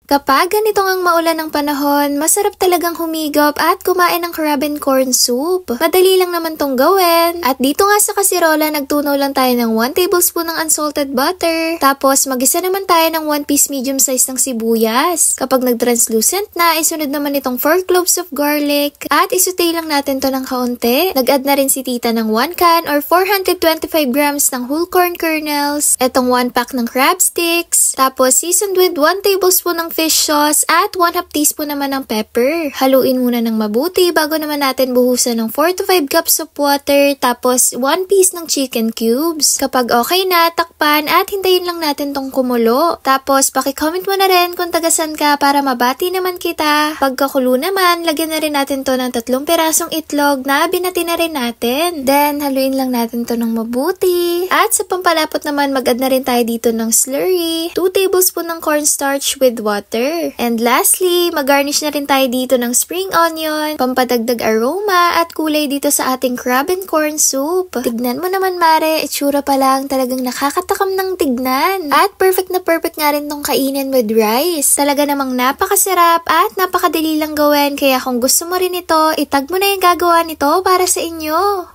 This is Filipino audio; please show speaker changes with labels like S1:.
S1: Kapag ganito ngang maulan ng panahon, masarap talagang humigop at kumain ng crab and corn soup. Madali lang naman tong gawin. At dito nga sa kasirola, nagtunaw lang tayo ng 1 tablespoon ng unsalted butter. Tapos magisa naman tayo ng 1 piece medium size ng sibuyas. Kapag nag-translucent na, isunod naman itong 4 cloves of garlic. At isutay lang natin to ng kaunti. Nag-add na rin si tita ng 1 can or 425 grams ng whole corn kernels. Etong 1 pack ng crab sticks. Tapos seasoned with 1 tablespoon ng fish sauce at 1/2 teaspoon naman ng pepper. Haluin muna ng mabuti bago naman natin buhusan ng 4 to 5 cups of water tapos 1 piece ng chicken cubes. Kapag okay na, takpan at hintayin lang natin tong kumulo. Tapos paki-comment mo na rin kung tagasan ka para mabati naman kita. Pagkakulo naman, lagyan na rin natin to ng 3 pirasong itlog na binati na rin natin. Then haluin lang natin to ng mabuti. At sa pampalapot naman, mag-add na rin tayo dito ng slurry, 2 tablespoon ng cornstarch with water. And lastly, mag-garnish na rin tayo dito ng spring onion, pampadagdag aroma at kulay dito sa ating crab and corn soup. Tignan mo naman mare, itsura pa lang talagang nakakatakam ng tignan. At perfect na perfect nga rin tong kainin with rice. Talaga namang napakasarap at napakadali lang gawin, kaya kung gusto mo rin ito, itag mo na yung gagawa nito para sa inyo.